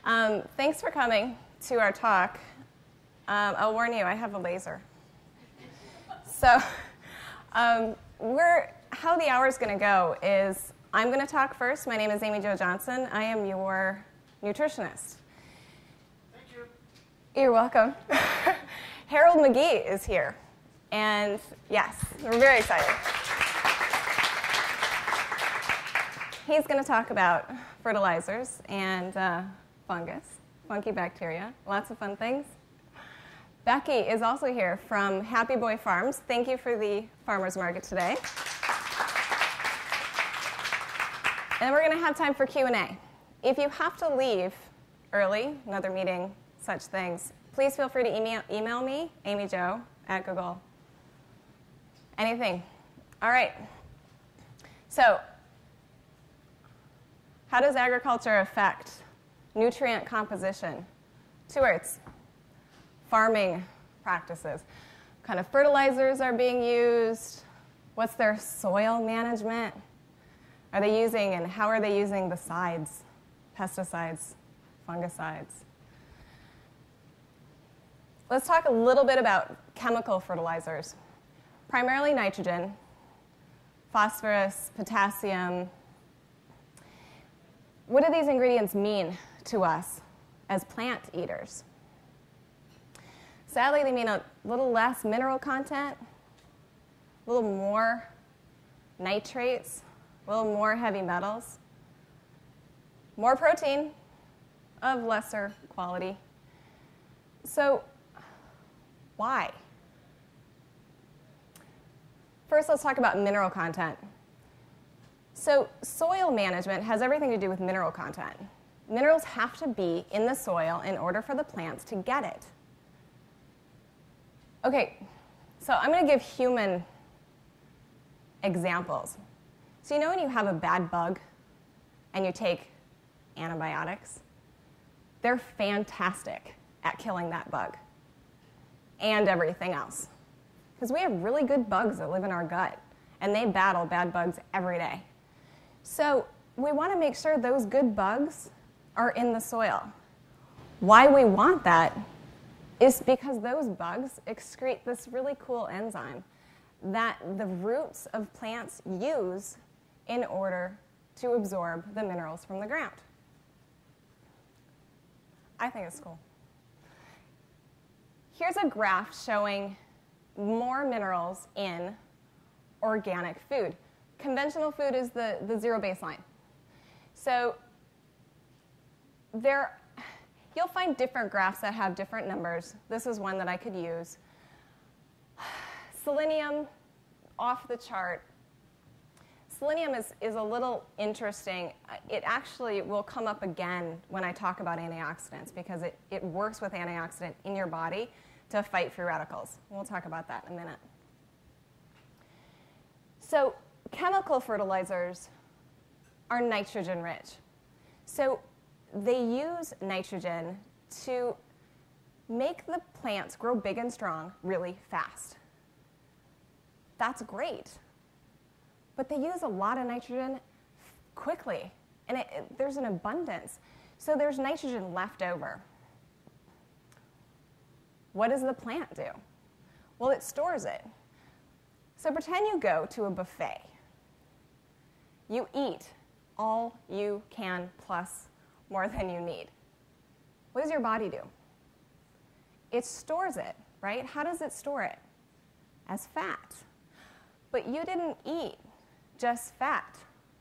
Thanks for coming to our talk. I'll warn you, I have a laser. So how the hour is going to go is I'm going to talk first. My name is Amyjo Johnson. I am your nutritionist. Thank you. You're welcome. Harold McGee is here. And yes, we're very excited. He's going to talk about fertilizers and fungus, funky bacteria, lots of fun things. Becky is also here from Happy Boy Farms. Thank you for the farmers market today. And we're going to have time for Q&A. If you have to leave early, another meeting, such things, please feel free to email me, Amyjo at Google. Anything. All right. So, how does agriculture affect nutrient composition? 2 words. Farming practices. What kind of fertilizers are being used? What's their soil management? Are they using, and how are they using the sides? Pesticides, fungicides. Let's talk a little bit about chemical fertilizers. Primarily nitrogen, phosphorus, potassium. What do these ingredients mean to us as plant eaters? Sadly, they mean a little less mineral content, a little more nitrates, a little more heavy metals, more protein of lesser quality. So, why? First, let's talk about mineral content. So, soil management has everything to do with mineral content. Minerals have to be in the soil in order for the plants to get it. Okay, so I'm going to give human examples. So you know when you have a bad bug and you take antibiotics? They're fantastic at killing that bug and everything else. Because we have really good bugs that live in our gut, and they battle bad bugs every day. So we want to make sure those good bugs are in the soil. Why we want that is because those bugs excrete this really cool enzyme that the roots of plants use in order to absorb the minerals from the ground. I think it's cool. Here's a graph showing more minerals in organic food. Conventional food is the zero baseline. So you'll find different graphs that have different numbers. This is one that I could use. Selenium, off the chart. Selenium is a little interesting. It actually will come up again when I talk about antioxidants because it works with antioxidant in your body to fight free radicals. We'll talk about that in a minute. So chemical fertilizers are nitrogen rich. So they use nitrogen to make the plants grow big and strong really fast. That's great. But they use a lot of nitrogen quickly, and there's an abundance. So there's nitrogen left over. What does the plant do? Well, it stores it. So pretend you go to a buffet. You eat all you can plus more than you need. What does your body do? It stores it, right? How does it store it? As fat. But you didn't eat just fat.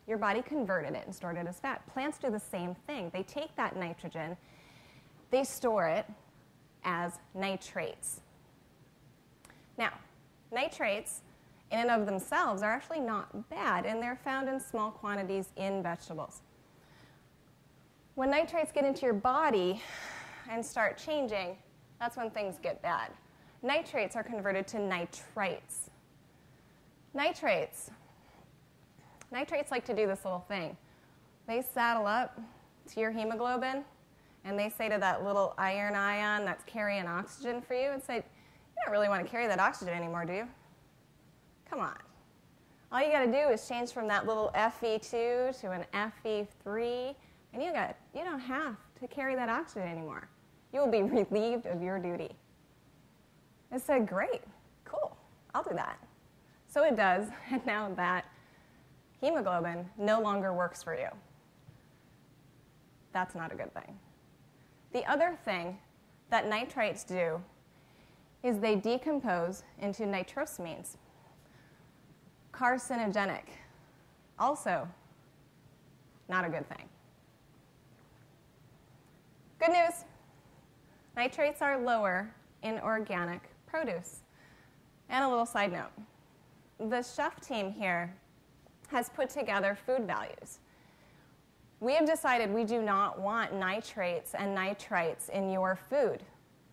Your body converted it and stored it as fat. Plants do the same thing. They take that nitrogen, they store it as nitrates. Now, nitrates in and of themselves are actually not bad, and they're found in small quantities in vegetables. When nitrates get into your body and start changing, that's when things get bad. Nitrates are converted to nitrites. Nitrates like to do this little thing. They saddle up to your hemoglobin, and they say to that little iron ion that's carrying oxygen for you, and say, you don't really want to carry that oxygen anymore, do you? Come on. All you got to do is change from that little Fe2 to an Fe3, and you don't have to carry that oxygen anymore. You will be relieved of your duty. I said, great, cool, I'll do that. So it does, and now that hemoglobin no longer works for you. That's not a good thing. The other thing that nitrates do is they decompose into nitrosamines. Carcinogenic. Also, not a good thing. Good news. Nitrates are lower in organic produce. And a little side note. The chef team here has put together food values. We have decided we do not want nitrates and nitrites in your food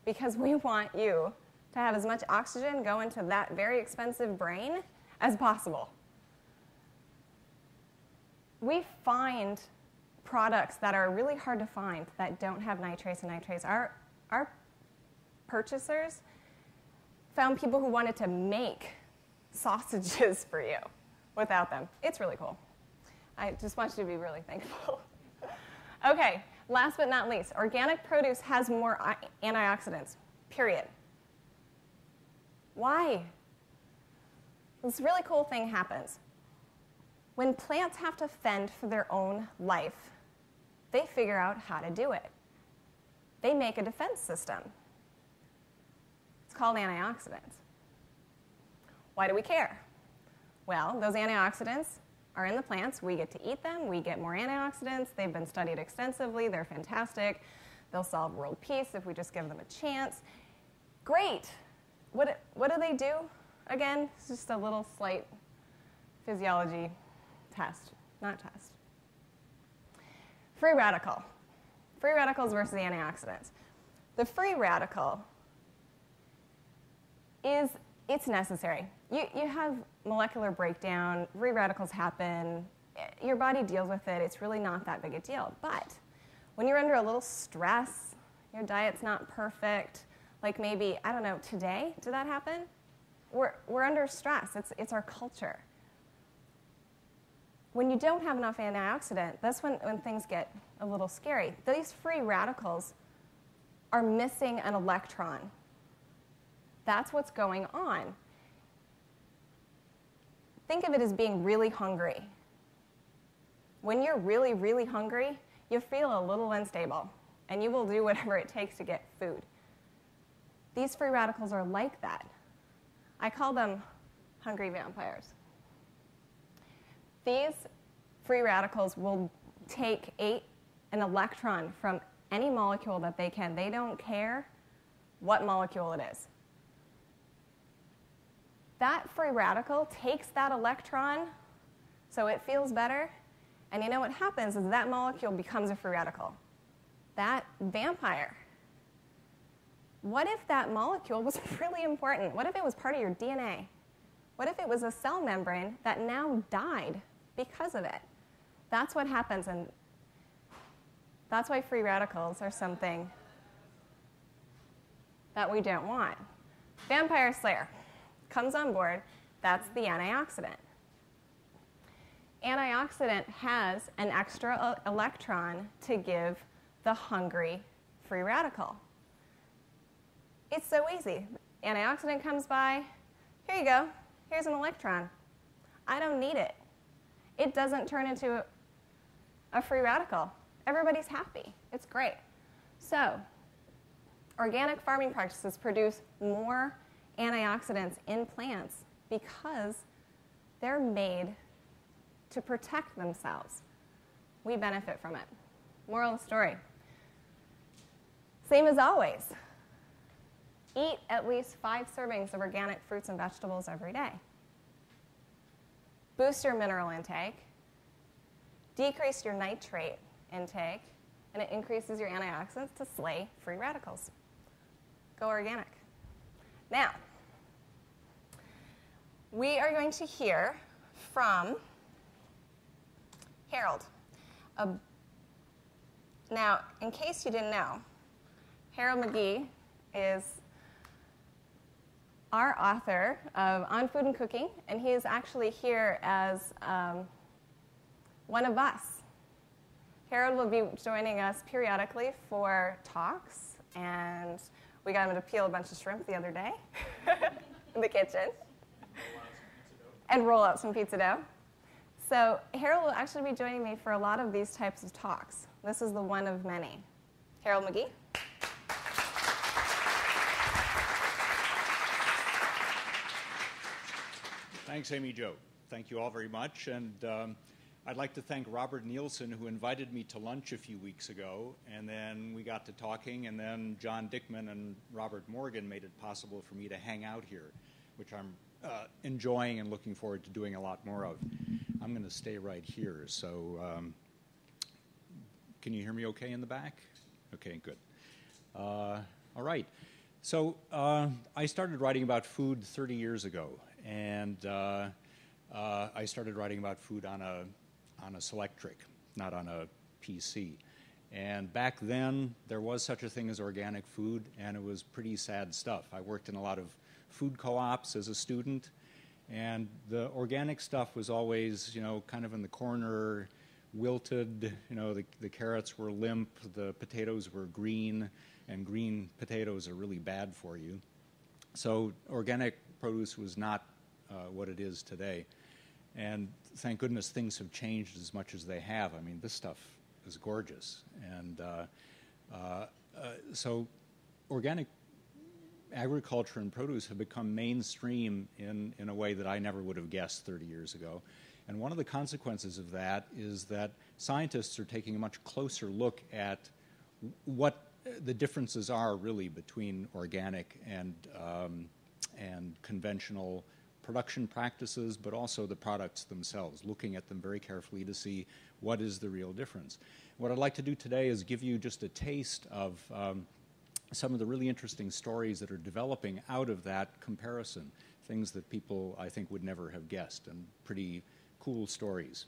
because we want you to have as much oxygen go into that very expensive brain as possible. We find products that are really hard to find that don't have nitrates and nitrates. Our purchasers found people who wanted to make sausages for you without them. It's really cool. I just want you to be really thankful. Okay, last but not least, organic produce has more antioxidants, period. Why? This really cool thing happens. When plants have to fend for their own life, they figure out how to do it. They make a defense system. It's called antioxidants. Why do we care? Well, those antioxidants are in the plants. We get to eat them. We get more antioxidants. They've been studied extensively. They're fantastic. They'll solve world peace if we just give them a chance. Great. What do they do? Again, it's just a little slight physiology test, not test. Free radical. Free radicals versus antioxidants. The free radical it's necessary. You have molecular breakdown, free radicals happen, your body deals with it, it's really not that big a deal. But when you're under a little stress, your diet's not perfect, like maybe, I don't know, today, did that happen? We're under stress, it's our culture. When you don't have enough antioxidant, that's when things get a little scary. These free radicals are missing an electron. That's what's going on. Think of it as being really hungry. When you're really, really hungry, you feel a little unstable, and you will do whatever it takes to get food. These free radicals are like that. I call them hungry vampires. These free radicals will take an electron from any molecule that they can. They don't care what molecule it is. That free radical takes that electron so it feels better, and you know what happens is that molecule becomes a free radical. That vampire. What if that molecule was really important? What if it was part of your DNA? What if it was a cell membrane that now died because of it? That's what happens, and that's why free radicals are something that we don't want. Vampire Slayer comes on board, that's the antioxidant. Antioxidant has an extra electron to give the hungry free radical. It's so easy. Antioxidant comes by, here you go, here's an electron. I don't need it. It doesn't turn into a free radical. Everybody's happy. It's great. So, organic farming practices produce more antioxidants in plants because they're made to protect themselves. We benefit from it. Moral of the story. Same as always. Eat at least 5 servings of organic fruits and vegetables every day. Boost your mineral intake. Decrease your nitrate intake. And it increases your antioxidants to slay free radicals. Go organic. Now, we are going to hear from Harold. Now, in case you didn't know, Harold McGee is our author of On Food and Cooking, and he is actually here as one of us. Harold will be joining us periodically for talks, and we got him to peel a bunch of shrimp the other day in the kitchen and roll out some pizza dough. So Harold will actually be joining me for a lot of these types of talks. This is the one of many. Harold McGee. Thanks, Amyjo. Thank you all very much. And I'd like to thank Robert Nielsen, who invited me to lunch a few weeks ago. And then we got to talking, and then John Dickman and Robert Morgan made it possible for me to hang out here, which I'm enjoying and looking forward to doing a lot more of. I'm going to stay right here. So can you hear me okay in the back? Okay, good. All right. So I started writing about food 30 years ago. And I started writing about food on a Selectric, not on a PC. And back then, there was such a thing as organic food, and it was pretty sad stuff. I worked in a lot of food co-ops as a student, and the organic stuff was always, kind of in the corner, wilted. The carrots were limp, the potatoes were green, and green potatoes are really bad for you. So organic produce was not what it is today. And thank goodness things have changed as much as they have. I mean, this stuff is gorgeous. And so organic agriculture and produce have become mainstream in a way that I never would have guessed 30 years ago. And one of the consequences of that is that scientists are taking a much closer look at what the differences are really between organic and conventional production practices, but also the products themselves, looking at them very carefully to see what is the real difference. What I'd like to do today is give you just a taste of some of the really interesting stories that are developing out of that comparison, things that people, I think, would never have guessed, and pretty cool stories.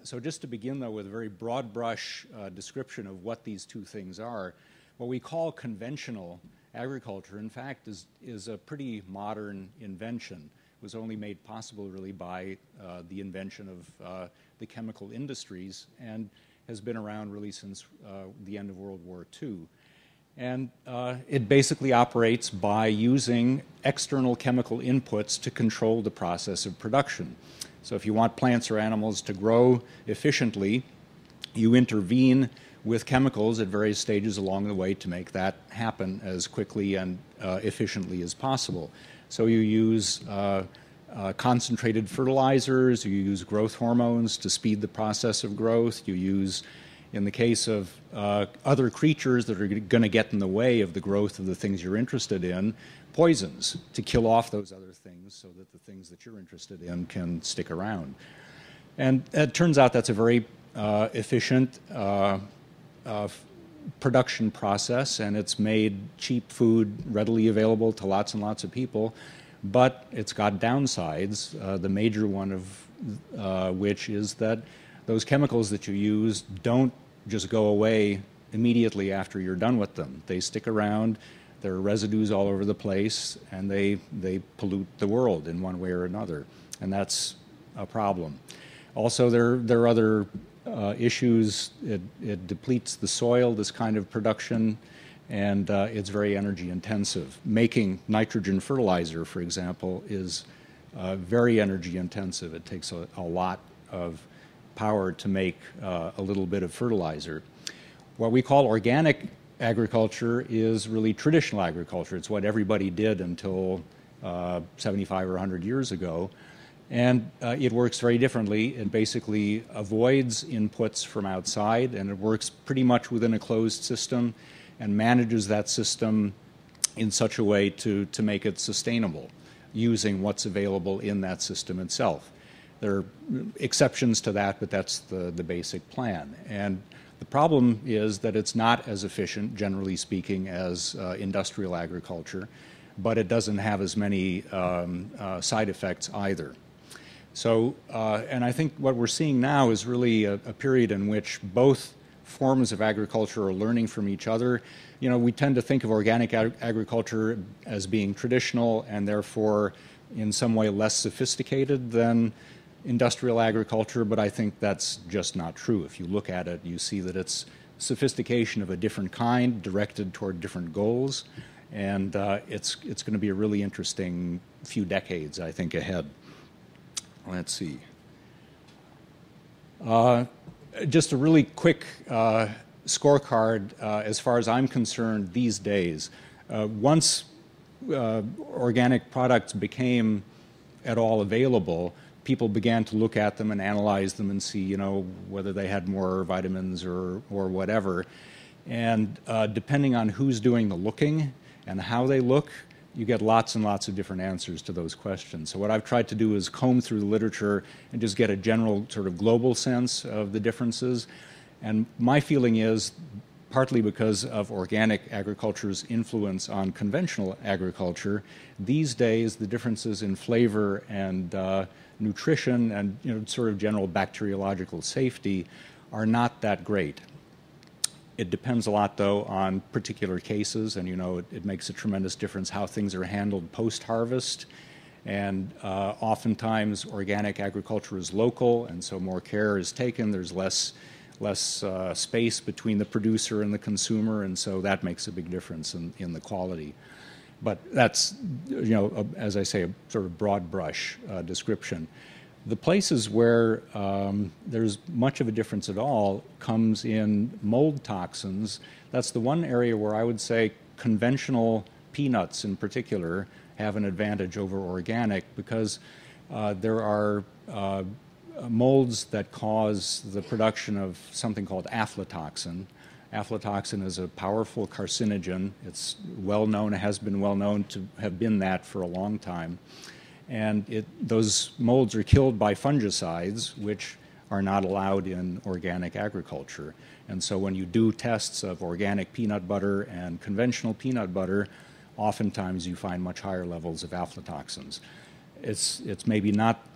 So just to begin, though, with a very broad brush description of what these two things are, what we call conventional agriculture, in fact, is a pretty modern invention. It was only made possible, really, by the invention of the chemical industries and has been around, really, since the end of World War II. And it basically operates by using external chemical inputs to control the process of production. So if you want plants or animals to grow efficiently, you intervene with chemicals at various stages along the way to make that happen as quickly and efficiently as possible. So you use concentrated fertilizers, you use growth hormones to speed the process of growth, you use, in the case of other creatures that are going to get in the way of the growth of the things you're interested in, poisons to kill off those other things so that the things that you're interested in can stick around. And it turns out that's a very efficient production process, and it's made cheap food readily available to lots and lots of people, but it's got downsides, the major one of which is that those chemicals that you use don't just go away immediately after you're done with them. They stick around, there are residues all over the place, and they pollute the world in one way or another, and that's a problem. Also, there are other issues. It depletes the soil, this kind of production, and it's very energy intensive. Making nitrogen fertilizer, for example, is very energy intensive. It takes a lot of power to make a little bit of fertilizer. What we call organic agriculture is really traditional agriculture. It's what everybody did until 75 or 100 years ago. And it works very differently. It basically avoids inputs from outside, and it works pretty much within a closed system and manages that system in such a way to make it sustainable, using what's available in that system itself. There are exceptions to that, but that's the basic plan. And the problem is that it's not as efficient, generally speaking, as industrial agriculture, but it doesn't have as many side effects either. So, and I think what we're seeing now is really a period in which both forms of agriculture are learning from each other. You know, we tend to think of organic agriculture as being traditional and therefore in some way less sophisticated than industrial agriculture, but I think that's just not true. If you look at it, you see that it's sophistication of a different kind directed toward different goals, and it's going to be a really interesting few decades, I think, ahead. Let's see. Just a really quick scorecard as far as I'm concerned these days. Once organic products became at all available, people began to look at them and analyze them and see, you know, whether they had more vitamins or whatever. And depending on who's doing the looking and how they look, you get lots and lots of different answers to those questions. So what I've tried to do is comb through the literature and just get a general sort of global sense of the differences. And my feeling is, partly because of organic agriculture's influence on conventional agriculture, these days the differences in flavor and nutrition and, you know, sort of general bacteriological safety are not that great. It depends a lot, though, on particular cases, and, you know, it makes a tremendous difference how things are handled post-harvest. And oftentimes organic agriculture is local, and so more care is taken. There's less space between the producer and the consumer, and so that makes a big difference in the quality. But that's, you know, as I say, a sort of broad brush description. The places where there's much of a difference at all comes in mold toxins. That's the one area where I would say conventional peanuts in particular have an advantage over organic, because there are molds that cause the production of something called aflatoxin. Aflatoxin is a powerful carcinogen. It's well known, it has been well known to have been that for a long time. And those molds are killed by fungicides, which are not allowed in organic agriculture. And so when you do tests of organic peanut butter and conventional peanut butter, oftentimes you find much higher levels of aflatoxins. It's maybe not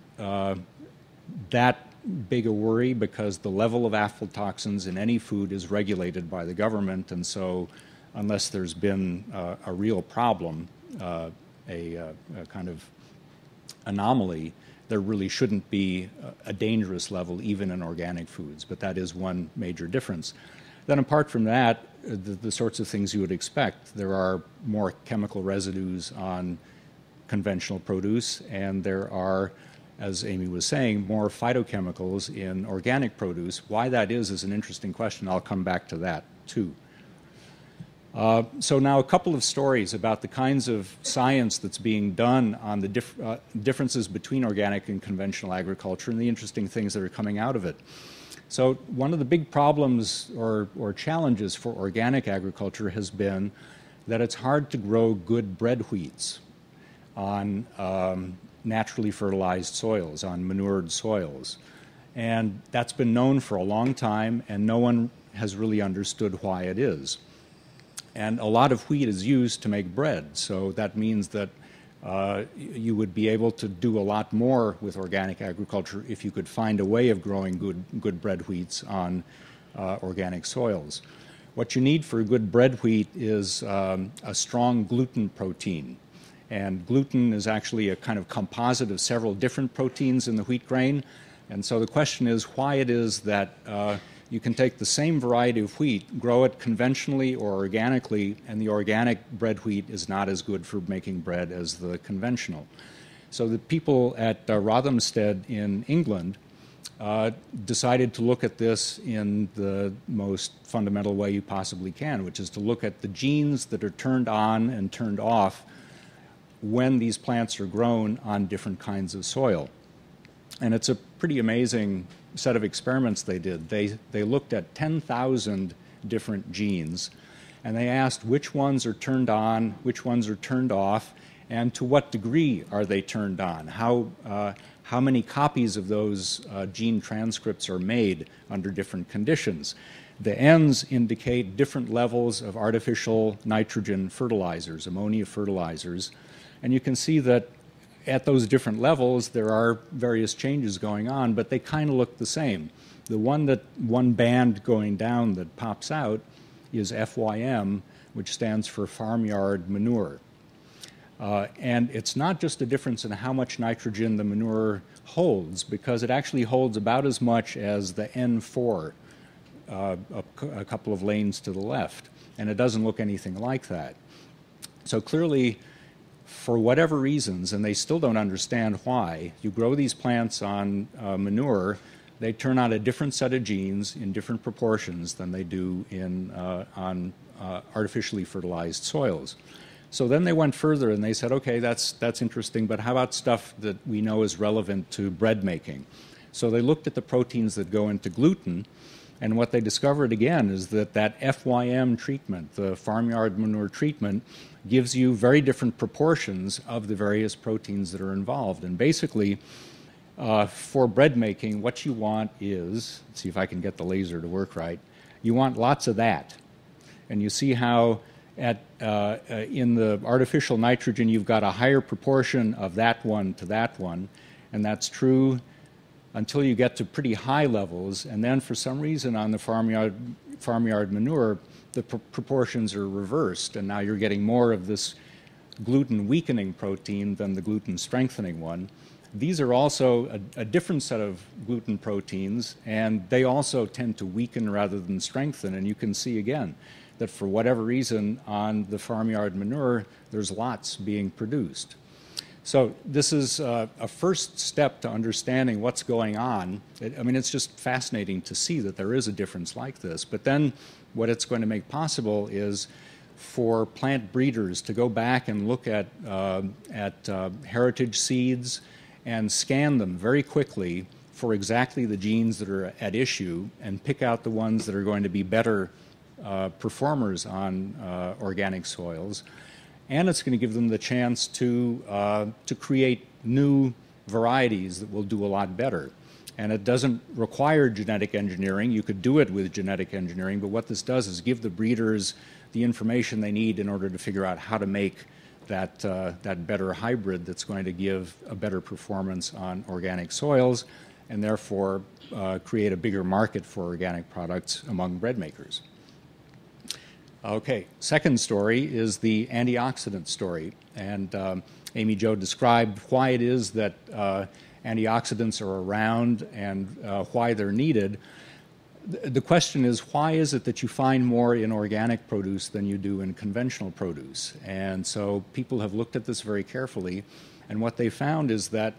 that big a worry, because the level of aflatoxins in any food is regulated by the government, and so unless there's been a real problem, a kind of anomaly, there really shouldn't be a dangerous level even in organic foods, but that is one major difference. Then apart from that, the sorts of things you would expect. There are more chemical residues on conventional produce, and there are, as Amy was saying, more phytochemicals in organic produce. Why that is an interesting question. I'll come back to that too. So now a couple of stories about the kinds of science that's being done on the differences between organic and conventional agriculture and the interesting things that are coming out of it. So one of the big problems or challenges for organic agriculture has been that it's hard to grow good bread wheats on naturally fertilized soils, on manured soils. And that's been known for a long time, and no one has really understood why it is. And a lot of wheat is used to make bread, so that means that you would be able to do a lot more with organic agriculture if you could find a way of growing good bread wheats on organic soils. What you need for good bread wheat is a strong gluten protein. And gluten is actually a kind of composite of several different proteins in the wheat grain. And so the question is why it is that you can take the same variety of wheat, grow it conventionally or organically, and the organic bread wheat is not as good for making bread as the conventional. So the people at Rothamsted in England decided to look at this in the most fundamental way you possibly can, which is to look at the genes that are turned on and turned off when these plants are grown on different kinds of soil. And it's a pretty amazing set of experiments they did. They looked at 10,000 different genes, and they asked which ones are turned on, which ones are turned off, and to what degree are they turned on. How many copies of those gene transcripts are made under different conditions. The N's indicate different levels of artificial nitrogen fertilizers, ammonia fertilizers, and you can see that at those different levels there are various changes going on, but they kind of look the same. The one band going down that pops out is FYM, which stands for farmyard manure. And it's not just a difference in how much nitrogen the manure holds, because it actually holds about as much as the N4, a couple of lanes to the left, and it doesn't look anything like that. So clearly, for whatever reasons, and they still don't understand why, you grow these plants on manure, they turn out a different set of genes in different proportions than they do on artificially fertilized soils. So then they went further and they said, okay, that's interesting, but how about stuff that we know is relevant to bread making? So they looked at the proteins that go into gluten, and what they discovered again is that FYM treatment, the farmyard manure treatment, gives you very different proportions of the various proteins that are involved. And basically, for bread making, what you want is, let's see if I can get the laser to work right, you want lots of that. And you see how in the artificial nitrogen, you've got a higher proportion of that one to that one, and that's true until you get to pretty high levels, and then for some reason on the farmyard manure, the proportions are reversed, and now you're getting more of this gluten weakening protein than the gluten strengthening one. These are also a different set of gluten proteins, and they also tend to weaken rather than strengthen, and you can see again that for whatever reason on the farmyard manure, there's lots being produced. So this is a first step to understanding what's going on. I mean, it's just fascinating to see that there is a difference like this. But then what it's going to make possible is for plant breeders to go back and look at heritage seeds and scan them very quickly for exactly the genes that are at issue and pick out the ones that are going to be better performers on organic soils. And it's going to give them the chance to create new varieties that will do a lot better. And it doesn't require genetic engineering. You could do it with genetic engineering, but what this does is give the breeders the information they need in order to figure out how to make that better hybrid that's going to give a better performance on organic soils and therefore create a bigger market for organic products among bread makers. Okay, second story is the antioxidant story, and Amyjo described why it is that antioxidants are around and why they're needed. The question is, why is it that you find more in organic produce than you do in conventional produce? And so people have looked at this very carefully, and what they found is that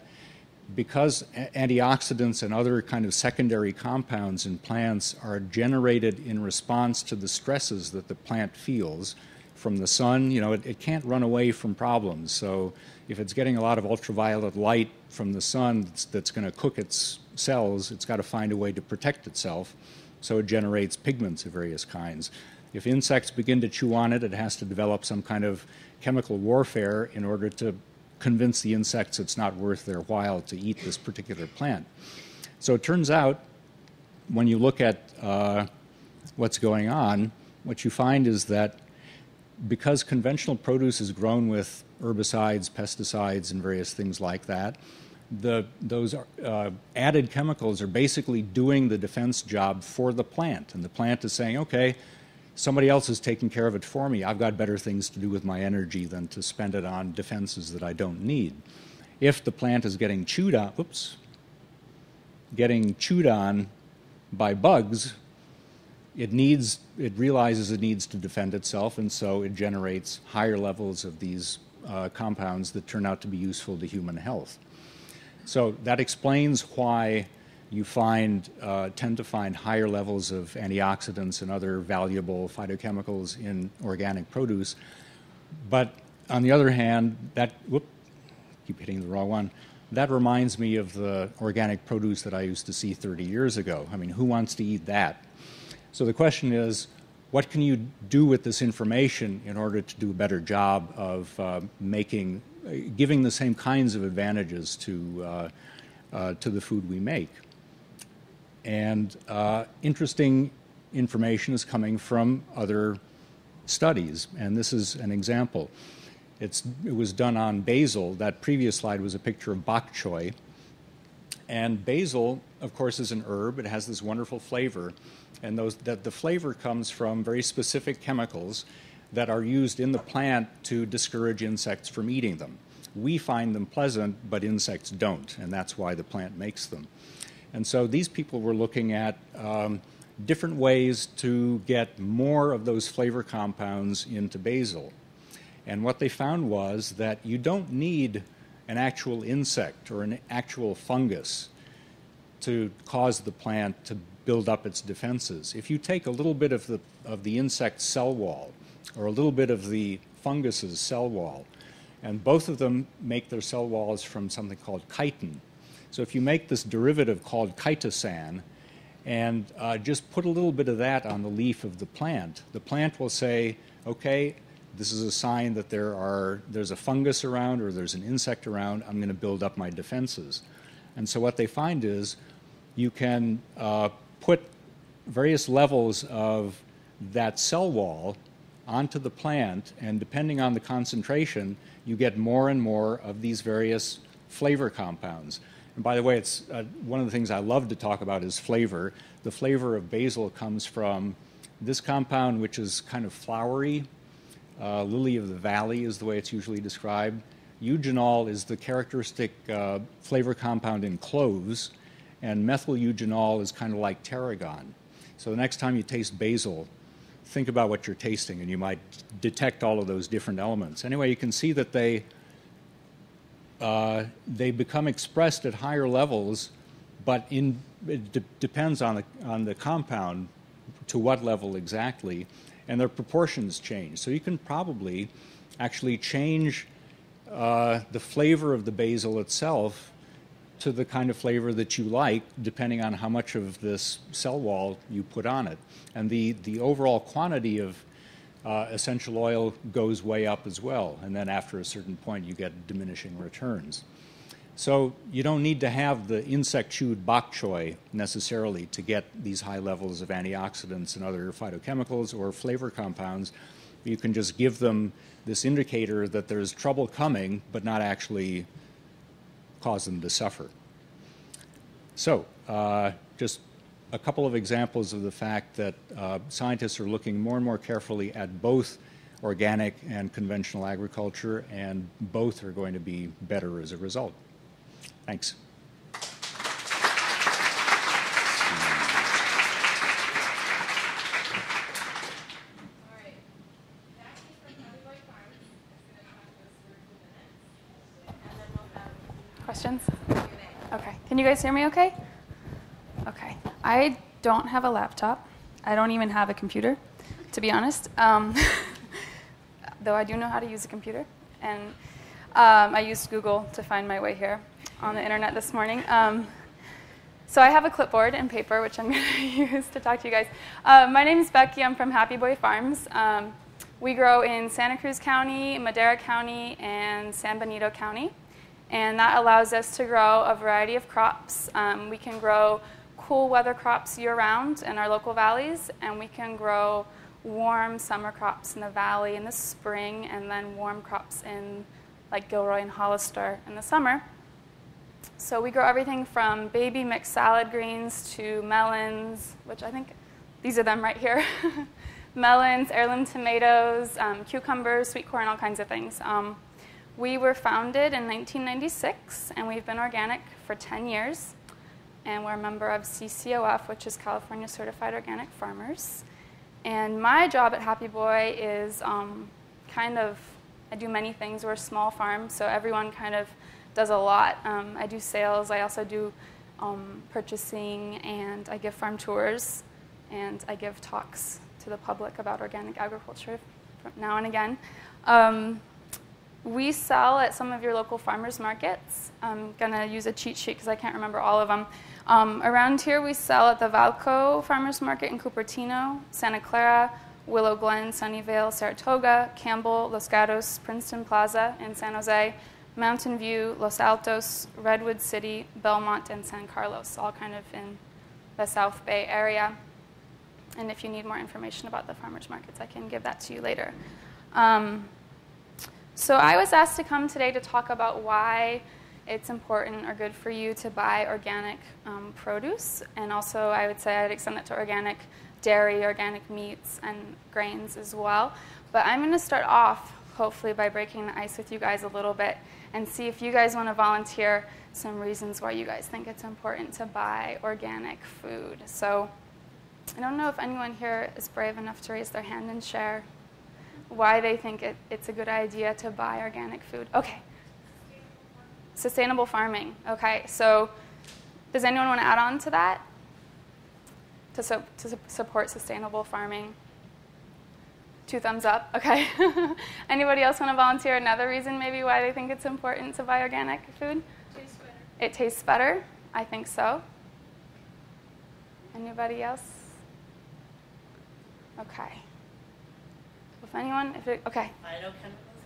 because antioxidants and other kind of secondary compounds in plants are generated in response to the stresses that the plant feels from the sun, you know, it can't run away from problems. So if it's getting a lot of ultraviolet light from the sun that's going to cook its cells, it's got to find a way to protect itself. So it generates pigments of various kinds. If insects begin to chew on it, it has to develop some kind of chemical warfare in order to convince the insects it's not worth their while to eat this particular plant. So it turns out, when you look at what's going on, what you find is that because conventional produce is grown with herbicides, pesticides, and various things like that, those added chemicals are basically doing the defense job for the plant. And the plant is saying, okay, somebody else is taking care of it for me. I've got better things to do with my energy than to spend it on defenses that I don't need. If the plant is getting chewed on, by bugs, it realizes it needs to defend itself, and so it generates higher levels of these compounds that turn out to be useful to human health. So that explains why you tend to find higher levels of antioxidants and other valuable phytochemicals in organic produce. But on the other hand, keep hitting the wrong one. That reminds me of the organic produce that I used to see 30 years ago. I mean, who wants to eat that? So the question is, what can you do with this information in order to do a better job of giving the same kinds of advantages to the food we make? And interesting information is coming from other studies, and this is an example. It was done on basil. That previous slide was a picture of bok choy. And basil, of course, is an herb. It has this wonderful flavor, and the flavor comes from very specific chemicals that are used in the plant to discourage insects from eating them. We find them pleasant, but insects don't, and that's why the plant makes them. And so these people were looking at different ways to get more of those flavor compounds into basil. And what they found was that you don't need an actual insect or an actual fungus to cause the plant to build up its defenses. If you take a little bit of the insect's cell wall or a little bit of the fungus's cell wall, and both of them make their cell walls from something called chitin. So if you make this derivative called chitosan and just put a little bit of that on the leaf of the plant will say, okay, this is a sign that there's a fungus around or there's an insect around, I'm going to build up my defenses. And so what they find is you can put various levels of that cell wall onto the plant, and depending on the concentration, you get more and more of these various flavor compounds. And by the way, it's one of the things I love to talk about is flavor. The flavor of basil comes from this compound, which is kind of flowery. Lily of the valley is the way it's usually described. Eugenol is the characteristic flavor compound in cloves, and methyl eugenol is kind of like tarragon. So the next time you taste basil, think about what you're tasting, and you might detect all of those different elements. Anyway, you can see that they become expressed at higher levels, but it depends on the compound to what level exactly, and their proportions change. So you can probably actually change the flavor of the basil itself to the kind of flavor that you like, depending on how much of this cell wall you put on it. And the overall quantity of essential oil goes way up as well. And then after a certain point, you get diminishing returns. So you don't need to have the insect-chewed bok choy necessarily to get these high levels of antioxidants and other phytochemicals or flavor compounds. You can just give them this indicator that there's trouble coming, but not actually cause them to suffer. So just a couple of examples of the fact that scientists are looking more and more carefully at both organic and conventional agriculture, and both are going to be better as a result. Thanks. Questions? Okay. Can you guys hear me okay? Okay. I don't have a laptop. I don't even have a computer, to be honest. Though I do know how to use a computer. And I used Google to find my way here on the internet this morning. So I have a clipboard and paper, which I'm going to use to talk to you guys. My name is Becky. I'm from Happy Boy Farms. We grow in Santa Cruz County, Madera County, and San Benito County. And that allows us to grow a variety of crops. We can grow cool weather crops year-round in our local valleys, and we can grow warm summer crops in the valley in the spring, and then warm crops in like Gilroy and Hollister in the summer. So we grow everything from baby mixed salad greens to melons, which I think these are them right here. Melons, heirloom tomatoes, cucumbers, sweet corn, all kinds of things. We were founded in 1996, and we've been organic for 10 years. And we're a member of CCOF, which is California Certified Organic Farmers. And my job at Happy Boy is I do many things. We're a small farm, so everyone kind of does a lot. I do sales. I also do purchasing, and I give farm tours, and I give talks to the public about organic agriculture now and again. We sell at some of your local farmers markets. I'm going to use a cheat sheet because I can't remember all of them. Around here, we sell at the Valco Farmers Market in Cupertino, Santa Clara, Willow Glen, Sunnyvale, Saratoga, Campbell, Los Gatos, Princeton Plaza in San Jose, Mountain View, Los Altos, Redwood City, Belmont, and San Carlos, all kind of in the South Bay area. And if you need more information about the farmers markets, I can give that to you later. So I was asked to come today to talk about why it's important or good for you to buy organic produce. And also, I would say I'd extend that to organic dairy, organic meats, and grains as well. But I'm going to start off, hopefully, by breaking the ice with you guys a little bit and see if you guys want to volunteer some reasons why you guys think it's important to buy organic food. So I don't know if anyone here is brave enough to raise their hand and share why they think it's a good idea to buy organic food. Okay. Sustainable farming. Okay, so does anyone want to add on to that? To support sustainable farming? 2 thumbs up. Okay. Anybody else want to volunteer another reason maybe why they think it's important to buy organic food? Tastes better. It tastes better? I think so. Anybody else? Okay. If anyone, okay.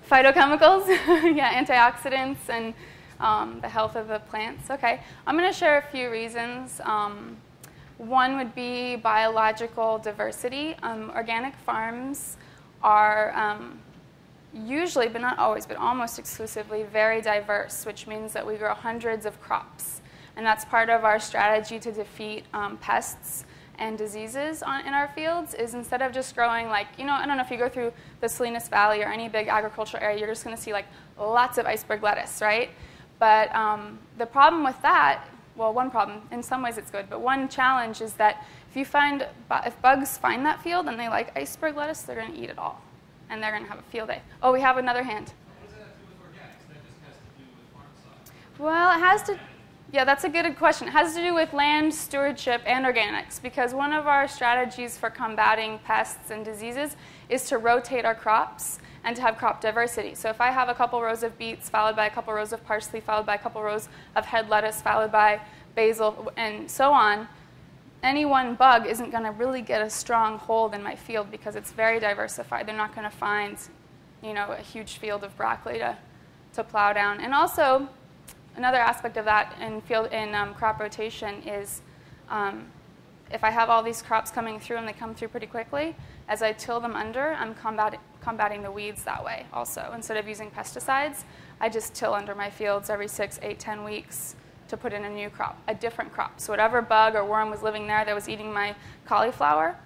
Phytochemicals. Phytochemicals, yeah, antioxidants and the health of the plants. Okay, I'm going to share a few reasons. One would be biological diversity. Organic farms are usually, but not always, but almost exclusively very diverse, which means that we grow hundreds of crops. And that's part of our strategy to defeat pests and diseases in our fields is instead of just growing like, I don't know if you go through the Salinas Valley or any big agricultural area, you're just going to see like lots of iceberg lettuce, right? But the problem with that, well, one problem, in some ways it's good, but one challenge is that if bugs find that field and they like iceberg lettuce, they're going to eat it all. And they're going to have a field day. Oh, we have another hand. What does that have to do with organics? That just has to do with farm side. Well, it has to, yeah, that's a good question. It has to do with land stewardship and organics because one of our strategies for combating pests and diseases is to rotate our crops and to have crop diversity. So if I have a couple rows of beets followed by a couple rows of parsley followed by a couple rows of head lettuce followed by basil and so on, any one bug isn't going to really get a strong hold in my field because it's very diversified. They're not going to find, a huge field of broccoli to plow down. And also, another aspect of that in crop rotation is if I have all these crops coming through and they come through pretty quickly, as I till them under, I'm combating the weeds that way also. Instead of using pesticides, I just till under my fields every 6, 8, 10 weeks to put in a new crop, a different crop. So whatever bug or worm was living there that was eating my cauliflower,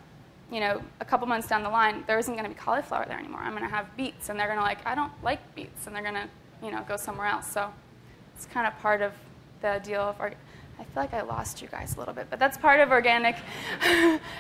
a couple months down the line, there isn't going to be cauliflower there anymore. I'm going to have beets, and they're going to I don't like beets, and they're going to, go somewhere else. So it's kind of part of the deal of I feel like I lost you guys a little bit, but that's part of organic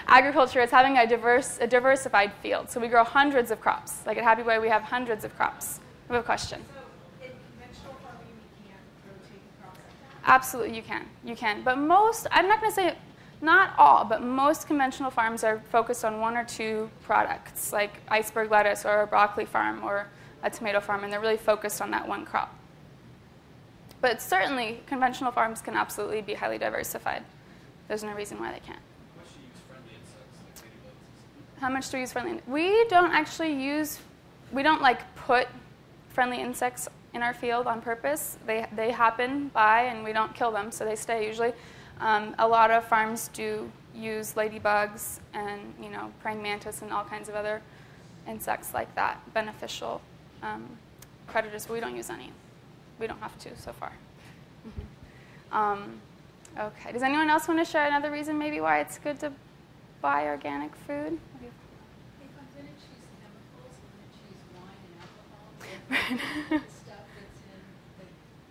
agriculture. It's having a diversified field. So we grow hundreds of crops. Like at Happy Way, we have hundreds of crops. I have a question. So in conventional farming, you can't rotate the crops like that? Absolutely, you can. You can. But most, I'm not going to say not all, but most conventional farms are focused on 1 or 2 products, like iceberg lettuce or a broccoli farm or a tomato farm, and they're really focused on that one crop. But certainly, conventional farms can absolutely be highly diversified. There's no reason why they can't. How much do you use friendly insects like ladybugs? How much do we use friendly? We don't actually use, we don't put friendly insects in our field on purpose. They happen by and we don't kill them, so they stay usually. A lot of farms do use ladybugs and praying mantis and all kinds of other insects like that, beneficial predators, but we don't use any. We don't have to so far. Okay, does anyone else want to share another reason maybe why it's good to buy organic food? If I'm going to choose chemicals, I'm going to choose wine and alcohol. The stuff that's in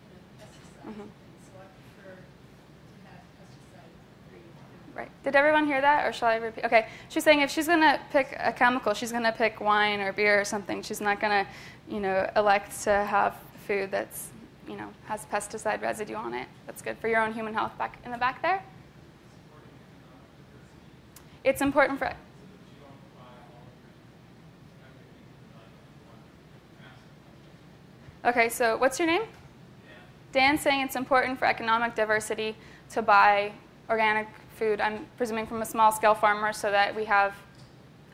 the pesticides. So I prefer to have pesticide-free. Right. Did everyone hear that, or shall I repeat? Okay. She's saying if she's going to pick a chemical, she's going to pick wine or beer or something. She's not going to, elect to have food that's, has pesticide residue on it. That's good for your own human health. Back in the back there. It's important for. Okay. So what's your name? Dan's saying it's important for economic diversity to buy organic food. I'm presuming from a small-scale farmer, so that we have,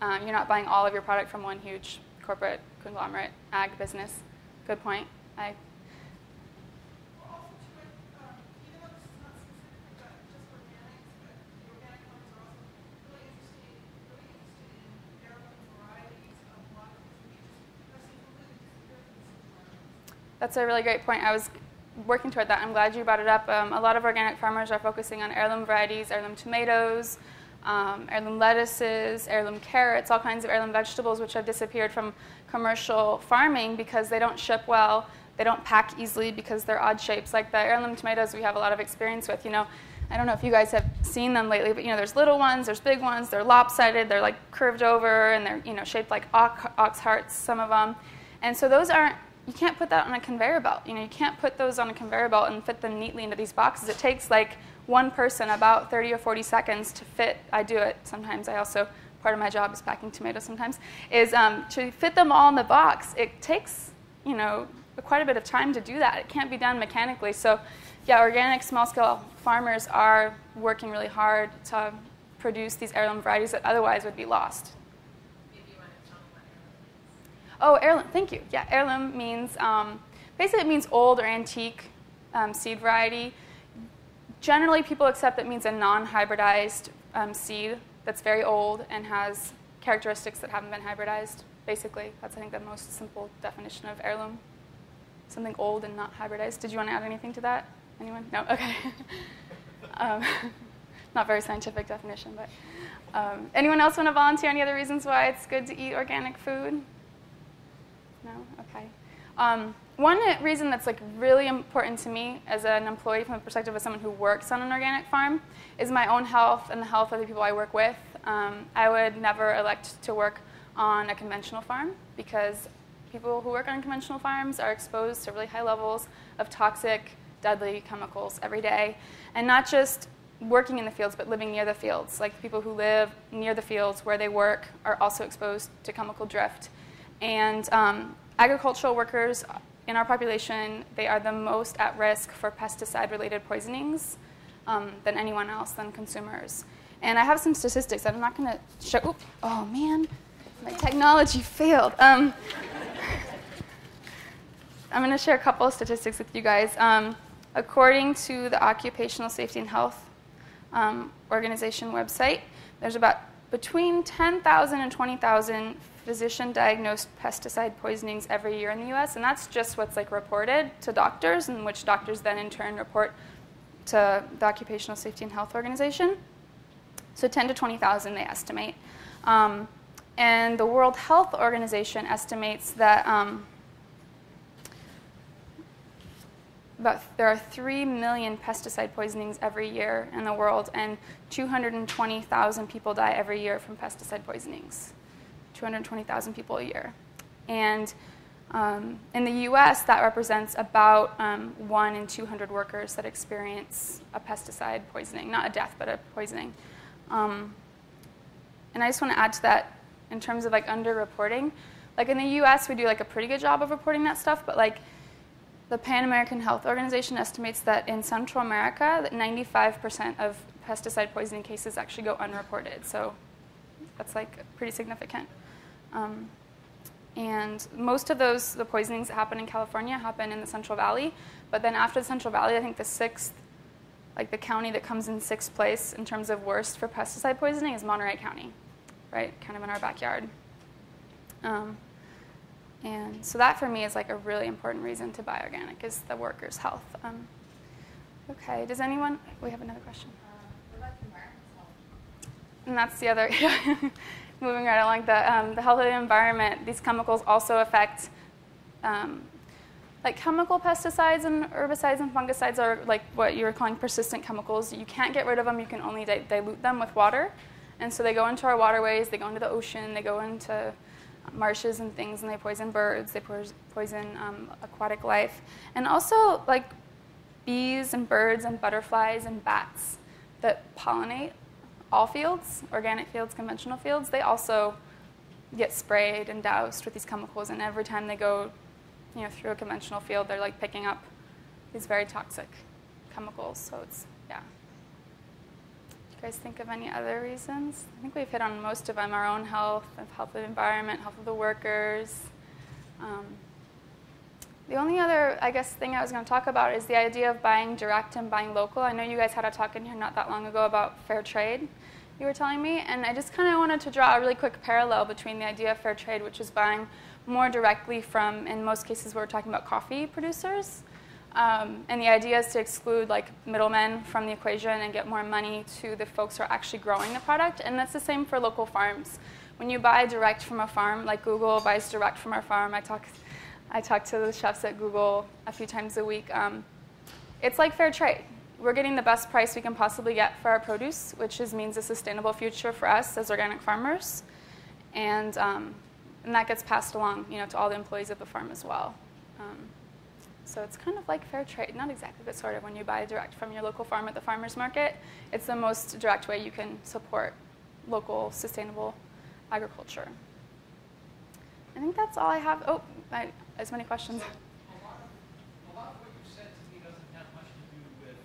you're not buying all of your product from one huge corporate conglomerate ag business. Good point. Well, also, even though it's not specific just organics, but the organic farmers are also really interested in heirloom varieties of a lot of different features that seem completely disappeared from some environments. That's a really great point. I was working toward that. I'm glad you brought it up. A lot of organic farmers are focusing on heirloom varieties, heirloom tomatoes, heirloom lettuces, heirloom carrots, all kinds of heirloom vegetables which have disappeared from commercial farming because they don't ship well, they don't pack easily because they're odd shapes. Like the heirloom tomatoes we have a lot of experience with, I don't know if you guys have seen them lately, but there's little ones, there's big ones, they're lopsided, they're like curved over, and they're shaped like ox hearts, some of them. And so those aren't, you can't put that on a conveyor belt. You can't put those on a conveyor belt and fit them neatly into these boxes. It takes like one person about 30 or 40 seconds to fit. I do it sometimes. I also, part of my job is packing tomatoes sometimes, is to fit them all in the box. It takes, quite a bit of time to do that. It can't be done mechanically. So yeah, organic small-scale farmers are working really hard to produce these heirloom varieties that otherwise would be lost. Maybe you want to tell me what heirloom Oh, means. heirloom, thank you. Yeah, heirloom means, basically it means old or antique seed variety. Generally, people accept it means a non-hybridized seed that's very old and has characteristics that haven't been hybridized. Basically, that's, I think, the most simple definition of heirloom. Something old and not hybridized. Did you want to add anything to that? Anyone? No? Okay. Not very scientific definition, but anyone else want to volunteer any other reasons why it's good to eat organic food? No? Okay. One reason that's like really important to me as an employee from the perspective of someone who works on an organic farm is my own health and the health of the people I work with. I would never elect to work on a conventional farm because people who work on conventional farms are exposed to really high levels of toxic, deadly chemicals every day. And not just working in the fields, but living near the fields. Like people who live near the fields where they work are also exposed to chemical drift. And agricultural workers in our population, they are the most at risk for pesticide-related poisonings than anyone else, than consumers. And I have some statistics that I'm not going to show. Oop, oh, man, my technology failed. I'm going to share a couple of statistics with you guys. According to the Occupational Safety and Health Organization website, there's about between 10,000 and 20,000 physician-diagnosed pesticide poisonings every year in the U.S., and that's just what's like reported to doctors, and which doctors then in turn report to the Occupational Safety and Health Organization. So 10 to 20,000 they estimate. And the World Health Organization estimates that there are 3 million pesticide poisonings every year in the world, and 220,000 people die every year from pesticide poisonings. 220,000 people a year. And in the US, that represents about 1 in 200 workers that experience a pesticide poisoning, not a death, but a poisoning. And I just want to add to that in terms of like underreporting. Like in the US, we do like a pretty good job of reporting that stuff, but like the Pan American Health Organization estimates that in Central America, that 95% of pesticide poisoning cases actually go unreported. So that's like pretty significant. And most of the poisonings that happen in California happen in the Central Valley. But then after the Central Valley, I think the county that comes in 6th place in terms of worst for pesticide poisoning is Monterey County, right? Kind of in our backyard. And so that for me is like a really important reason to buy organic is the workers' health. Okay, does anyone, we have another question. What about the environmental health? And that's the other, moving right along, the health of the environment. These chemicals also affect, like chemical pesticides and herbicides and fungicides are like what you were calling persistent chemicals. You can't get rid of them, you can only dilute them with water. And so they go into our waterways, they go into the ocean, they go into marshes and things, and they poison birds, they poison aquatic life. And also like bees and birds and butterflies and bats that pollinate all fields, organic fields, conventional fields, they also get sprayed and doused with these chemicals, and every time they go through a conventional field, they're like picking up these very toxic chemicals. So it's, yeah. Do you guys think of any other reasons? I think we've hit on most of them, our own health, health of the environment, health of the workers. The only other, I guess, thing I was going to talk about is the idea of buying direct and buying local. I know you guys had a talk in here not that long ago about fair trade, you were telling me, and I just kind of wanted to draw a really quick parallel between the idea of fair trade, which is buying more directly from, in most cases, we're talking about coffee producers, And the idea is to exclude like middlemen from the equation and get more money to the folks who are actually growing the product. And that's the same for local farms. When you buy direct from a farm, like Google buys direct from our farm, I talk to the chefs at Google a few times a week. It's like fair trade. We're getting the best price we can possibly get for our produce, which means a sustainable future for us as organic farmers. And that gets passed along, to all the employees of the farm as well. So it's kind of like fair trade. Not exactly, but sort of. When you buy direct from your local farm at the farmer's market, it's the most direct way you can support local, sustainable agriculture. I think that's all I have. Oh, as many questions. So a lot of what you've said to me doesn't have much to do with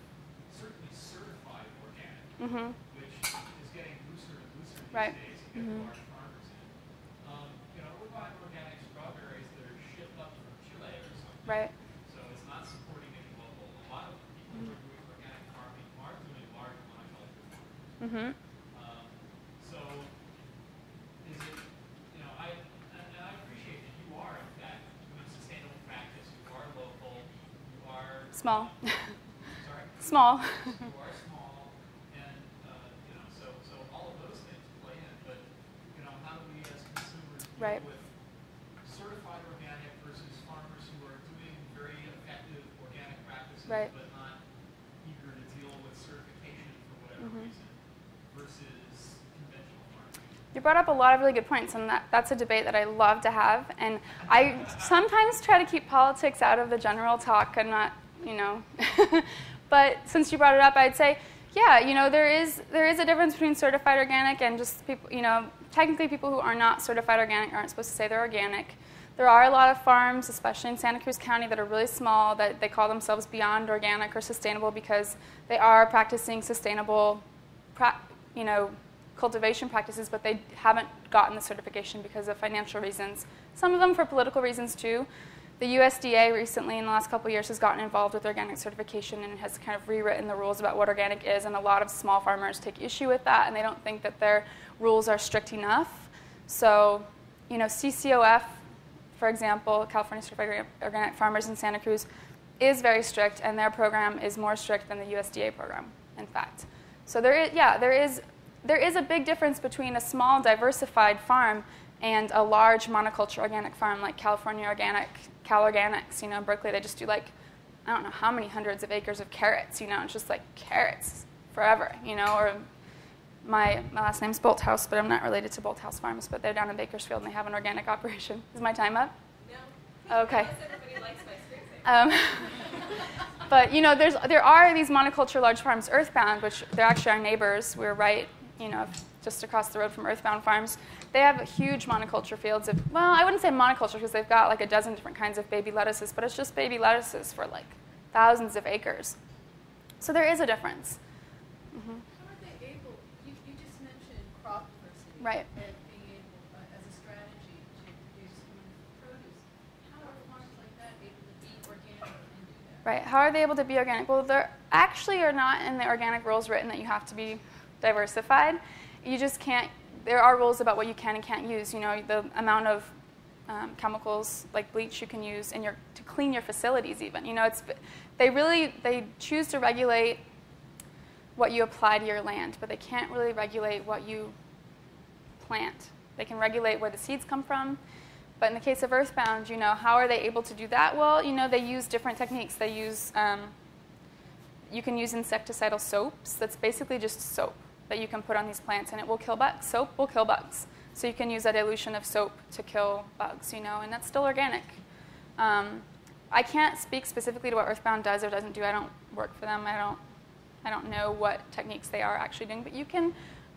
certainly certified organic, which is getting looser and looser these days to get large farmers in. We're buying organic strawberries that are shipped up from Chile or something. Right. So it's not supporting any local. A lot of people who are doing organic farming are doing large monoculture farming. So is it, I appreciate that you are, in fact, doing sustainable practice. You are local. You are Small. Sorry. Small. You are small, and so all of those things play in. But how do we as consumers deal with certified organic versus farmers who are doing very effective organic practices, but not eager to deal with certification for whatever reason, versus conventional farming? You brought up a lot of really good points, and that's a debate that I love to have. And I sometimes try to keep politics out of the general talk and not, But since you brought it up, I'd say, yeah, there is a difference between certified organic and just people, technically people who are not certified organic aren't supposed to say they're organic. There are a lot of farms, especially in Santa Cruz County, that are really small, that they call themselves beyond organic or sustainable because they are practicing sustainable, cultivation practices, but they haven't gotten the certification because of financial reasons. Some of them for political reasons too. The USDA recently, in the last couple of years, has gotten involved with organic certification and has kind of rewritten the rules about what organic is, and a lot of small farmers take issue with that, and they don't think that their rules are strict enough. So, CCOF, for example, California Certified Organic Farmers in Santa Cruz, is very strict, and their program is more strict than the USDA program, in fact. So there is a big difference between a small, diversified farm and a large monoculture organic farm like California Organic, Cal Organics. In Berkeley, they just do I don't know how many hundreds of acres of carrots. It's just like carrots forever. Or my last name's Bolthouse, but I'm not related to Bolthouse Farms. But they're down in Bakersfield and they have an organic operation. Is my time up? No. Okay. Everybody likes my screen. But there are these monoculture large farms, Earthbound, which they're actually our neighbors. We're right, just across the road from Earthbound Farms. They have huge monoculture fields of, well, I wouldn't say monoculture because they've got a dozen different kinds of baby lettuces, but it's just baby lettuces for thousands of acres. So there is a difference. How are they able, you just mentioned crop diversity. Right. And being able, as a strategy to produce produce. How are farms like that able to be organic and do that? Right. How are they able to be organic? Well, there actually are not in the organic rules written that you have to be diversified. You just can't. There are rules about what you can and can't use. The amount of chemicals like bleach you can use to clean your facilities. Even they choose to regulate what you apply to your land, but they can't really regulate what you plant. They can regulate where the seeds come from, but in the case of Earthbound, how are they able to do that? Well, they use different techniques. They use you can use insecticidal soaps. That's basically just soap that you can put on these plants, and it will kill bugs. Soap will kill bugs. So you can use a dilution of soap to kill bugs, and that's still organic. I can't speak specifically to what Earthbound does or doesn't do. I don't work for them. I don't know what techniques they are actually doing, but you can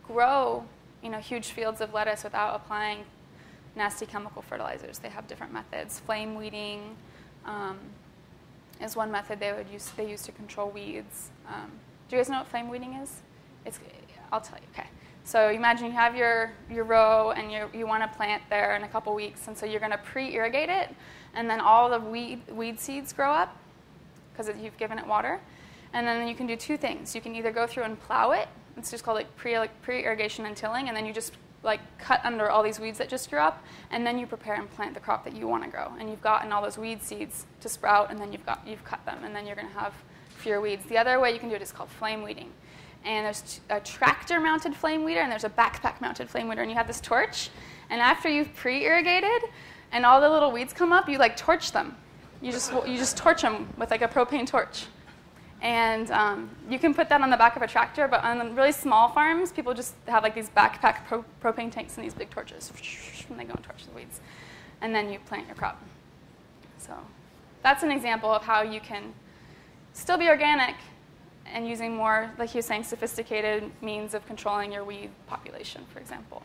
grow, huge fields of lettuce without applying nasty chemical fertilizers. They have different methods. Flame weeding is one method they use to control weeds. Do you guys know what flame weeding is? I'll tell you. Okay. So imagine you have your row and you want to plant there in a couple weeks, and so you're going to pre-irrigate it, and then all the weed seeds grow up because you've given it water. And then you can do two things. You can either go through and plow it It's just called like pre-irrigation and tilling, and then you just like cut under all these weeds that just grew up, and then you prepare and plant the crop that you want to grow. And you've gotten all those weed seeds to sprout, and then you've cut them, and then you're going to have fewer weeds. The other way you can do it is called flame weeding. And there's a tractor-mounted flame weeder, and there's a backpack-mounted flame weeder, and you have this torch, and after you've pre-irrigated and all the little weeds come up, you like torch them. You just torch them with like a propane torch. And you can put that on the back of a tractor, but on really small farms, people just have like these backpack propane tanks and these big torches, and they go and torch the weeds. And then you plant your crop. So that's an example of how you can still be organic and using more, like he was saying, sophisticated means of controlling your weed population, for example.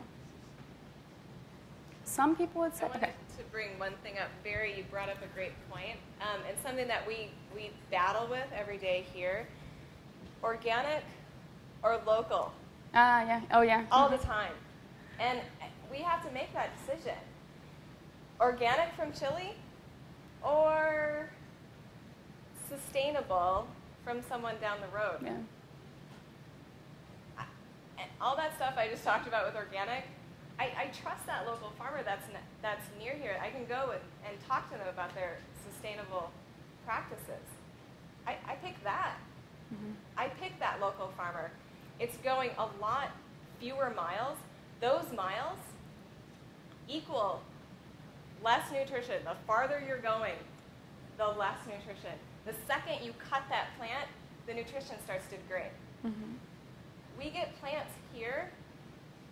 Some people would say, I wanted to bring one thing up. Barry, you brought up a great point, and something that we battle with every day here: organic or local. Yeah. Oh, yeah. All the time, and we have to make that decision: organic from Chile, or sustainable from someone down the road. Yeah. And all that stuff I just talked about with organic. I trust that local farmer that's near here. I can go and talk to them about their sustainable practices. I pick that. Mm-hmm. I pick that local farmer. It's going a lot fewer miles. Those miles equal less nutrition. The farther you're going, the less nutrition. The second you cut that plant, the nutrition starts to degrade. Mm-hmm. We get plants here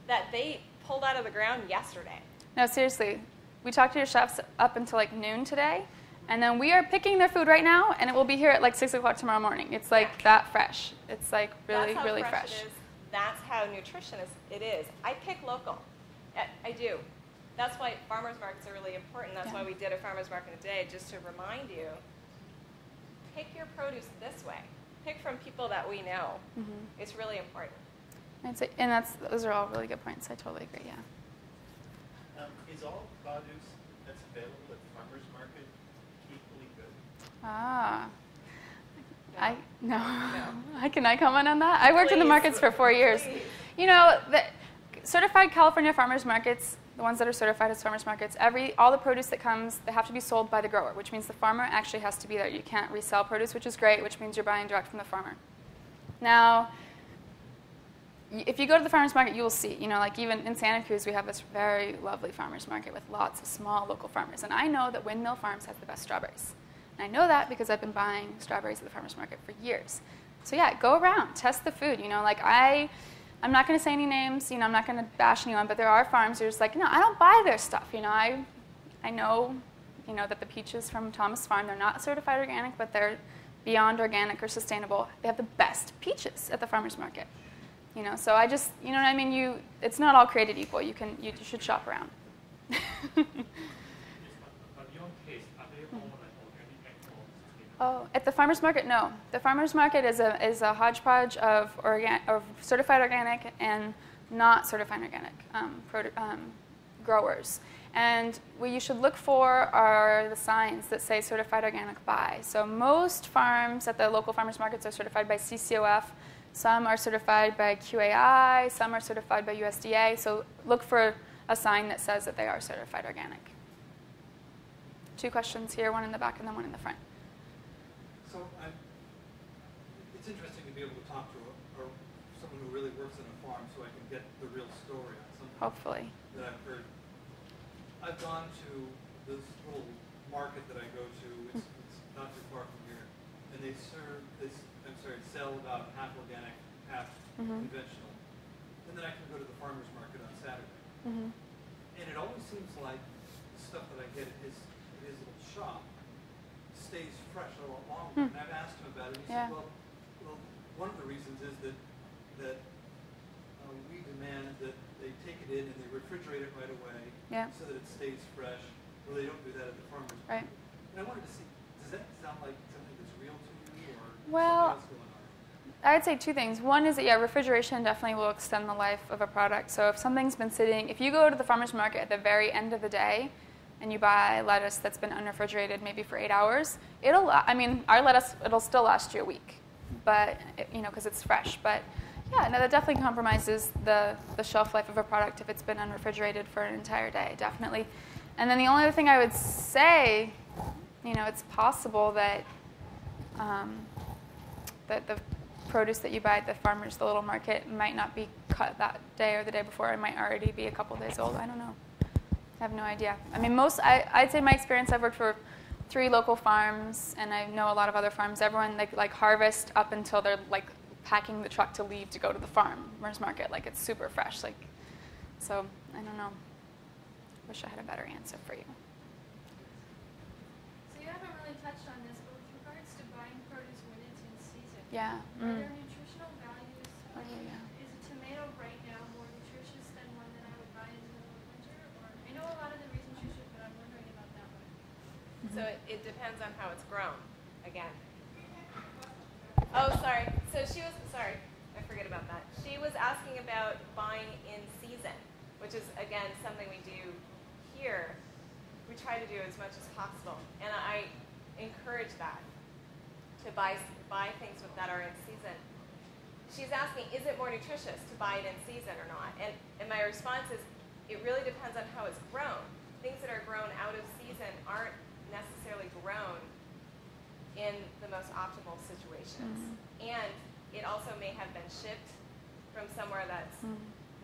that they pulled out of the ground yesterday. No, seriously. We talked to your chefs up until like noon today, and then we are picking their food right now, and it will be here at like 6 o'clock tomorrow morning. It's like that fresh. It's like really, really fresh. It is. That's how nutritious it is. I pick local. I do. That's why farmers markets are really important. That's why we did a farmers market today, just to remind you, pick your produce this way. Pick from people that we know. Mm-hmm. It's really important. And those are all really good points. I totally agree, yeah. Is all produce that's available at the farmer's market equally good? No. Can I comment on that? I worked in the markets for 4 years. Please. You know, the certified California farmers markets, the ones that are certified as farmers markets, all the produce that comes, they have to be sold by the grower, which means the farmer actually has to be there. You can't resell produce, which is great, which means you're buying direct from the farmer. Now, if you go to the farmers market, you will see, like even in Santa Cruz, we have this very lovely farmers market with lots of small local farmers. And I know that Windmill Farms has the best strawberries. And I know that because I've been buying strawberries at the farmers market for years. So yeah, go around, test the food. I'm not going to say any names. I'm not going to bash anyone, but there are farms who are just like, no, I don't buy their stuff. I know, that the peaches from Thomas Farm, they're not certified organic, but they're beyond organic or sustainable. They have the best peaches at the farmers market. So I just, what I mean? It's not all created equal. You should shop around. But your case, are they all like organic or sustainable? Oh, at the farmers market, no. The farmers market is a hodgepodge of certified organic and not certified organic growers. And what you should look for are the signs that say certified organic by. So most farms at the local farmers markets are certified by CCOF. Some are certified by QAI, some are certified by USDA. So look for a sign that says that they are certified organic. 2 questions here, one in the back and then one in the front. So it's interesting to be able to talk to someone who really works in a farm so I can get the real story on something Hopefully. that I've heard. I've gone to this little market that I go to. It's not too far from here. And they sell about half organic, half conventional. And then I can go to the farmer's market on Saturday. Mm-hmm. And it always seems like the stuff that I get at his little shop stays fresh a lot longer. And I've asked him about it. He said, well, one of the reasons is that we demand that they take it in and they refrigerate it right away so that it stays fresh. Well, they don't do that at the farmer's market. And I wanted to see, does that sound like something that's real to you or something else going on? I'd say 2 things. One is that, refrigeration definitely will extend the life of a product. So if something's been sitting, if you go to the farmer's market at the very end of the day and you buy lettuce that's been unrefrigerated maybe for 8 hours, our lettuce, it'll still last you a week, but, because it's fresh. But Yeah, no, that definitely compromises the shelf life of a product if it's been unrefrigerated for an entire day, definitely. And then the only other thing I would say, it's possible that that the produce that you buy at the farmer's, the little market, might not be cut that day or the day before. It might already be a couple days old. I don't know. I have no idea. I mean, I'd say my experience, I've worked for 3 local farms, and I know a lot of other farms. Everyone, like harvest up until they're, like, packing the truck to leave to go to the farmer's market. Like, it's super fresh. Like, so, I don't know. Wish I had a better answer for you. So you haven't really touched on this, but with regards to buying produce when it's in season, Yeah. are there nutritional values? Oh, yeah. Is a tomato right now more nutritious than one that I would buy in the middle of winter? Or I know a lot of the reasons you should, but I'm wondering about that one. So it depends on how it's grown, again. Oh, sorry. So sorry, I forget about that. She was asking about buying in season, which is, again, something we do here. We try to do as much as possible. And I encourage that, to buy things that are in season. She's asking, is it more nutritious to buy it in season or not? And my response is, it really depends on how it's grown. Things that are grown out of season aren't necessarily grown in the most optimal situations. And it also may have been shipped from somewhere that's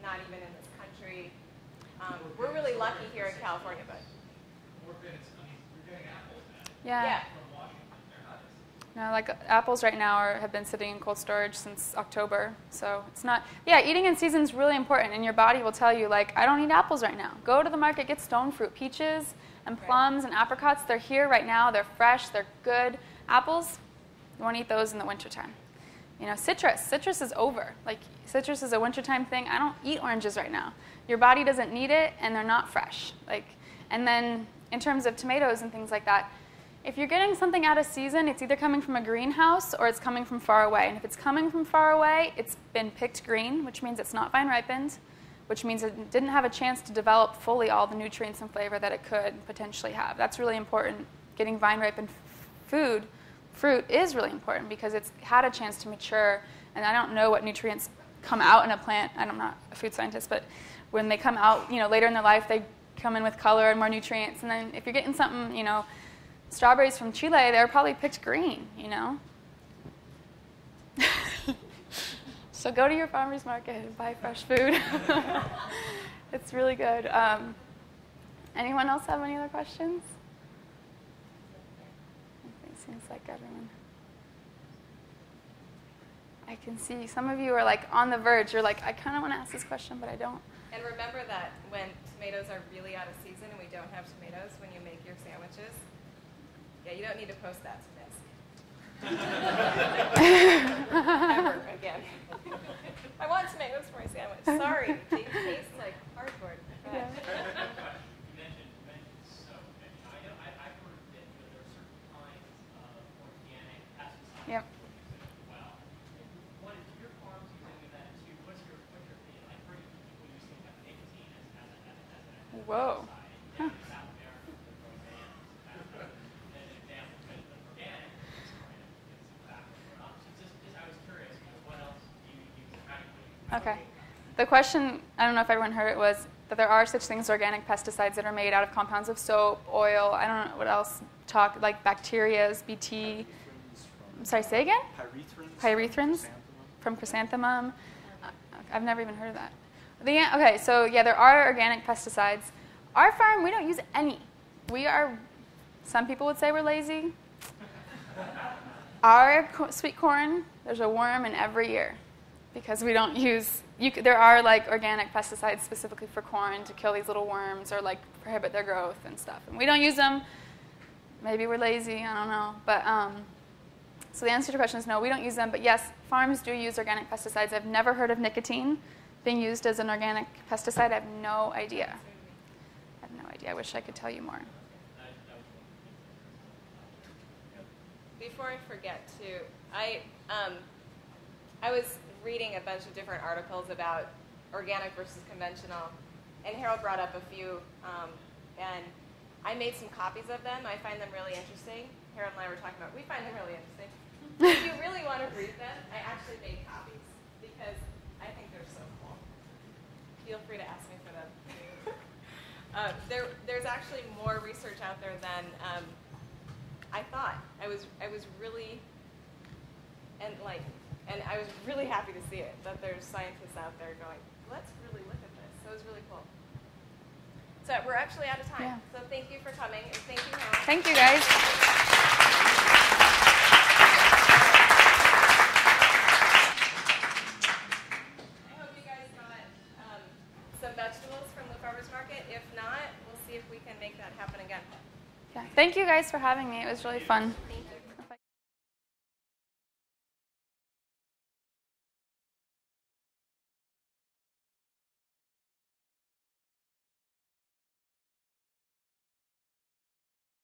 not even in this country. We're really lucky here in California, but. We're getting apples Yeah. from Washington. They're not as No, like apples right now have been sitting in cold storage since October. So it's not, eating in season is really important. And your body will tell you, like, I don't need apples right now. Go to the market, get stone fruit, peaches and plums and apricots. They're here right now. They're fresh. They're good. Apples, you won't eat those in the wintertime. Citrus is over. Like, citrus is a wintertime thing. I don't eat oranges right now. Your body doesn't need it, and they're not fresh. And then in terms of tomatoes and things like that, if you're getting something out of season, it's either coming from a greenhouse or it's coming from far away. And if it's coming from far away, it's been picked green, which means it's not vine ripened, which means it didn't have a chance to develop fully all the nutrients and flavor that it could potentially have. That's really important. Getting vine ripened fruit is really important because it's had a chance to mature. And I don't know what nutrients come out in a plant. I'm not a food scientist, but when they come out, later in their life, they come in with color and more nutrients. And then if you're getting something, strawberries from Chile, they're probably picked green, So go to your farmer's market and buy fresh food. It's really good. Anyone else have any other questions? It seems like everyone. I can see some of you are like on the verge. You're like, I kind of want to ask this question, but I don't. And remember that when tomatoes are really out of season and we don't have tomatoes when you make your sandwiches, you don't need to post that to this. Ever again. I want tomatoes for my sandwich. Sorry, they taste like cardboard. Go ahead. You mentioned soap. I've heard that there are certain kinds of organic pesticides Yep. as well. What is your farms using that too? What's your opinion? I've heard people use things like nicotine as an Whoa. pesticide. In South America, the Roseanne as an example. But organic is exactly up. So I was curious, what else do you use? Okay. The question, I don't know if everyone heard it, was that there are such things as organic pesticides that are made out of compounds of soap, oil, I don't know what else, like bacterias, BT. I'm sorry, say again? Pyrethrin from chrysanthemum. I've never even heard of that. Okay, so there are organic pesticides. Our farm, we don't use any. Some people would say we're lazy. Our sweet corn, there's a worm in every year because we don't use, there are like organic pesticides specifically for corn to kill these little worms or like prohibit their growth and stuff. And we don't use them. Maybe we're lazy, I don't know. But so the answer to your question is no, we don't use them. But yes, farms do use organic pesticides. I've never heard of nicotine being used as an organic pesticide. I have no idea. I wish I could tell you more. Before I forget, too, I was reading a bunch of different articles about organic versus conventional, and Harold brought up a few, and I made some copies of them. I find them really interesting. Harold and I were talking we find them really interesting. If you really want to read them, I actually made copies, because I think they're so cool. Feel free to ask me for them. There's actually more research out there than I thought. I was really and I was really happy to see it, that there's scientists out there going, let's really look at this. So it was really cool. So we're actually out of time. Yeah. So thank you for coming, and thank you, Helen. Thank you, guys. I hope you guys got some vegetables from the farmer's market. If not, we'll see if we can make that happen again. Yeah. Thank you guys for having me. It was really fun. Thank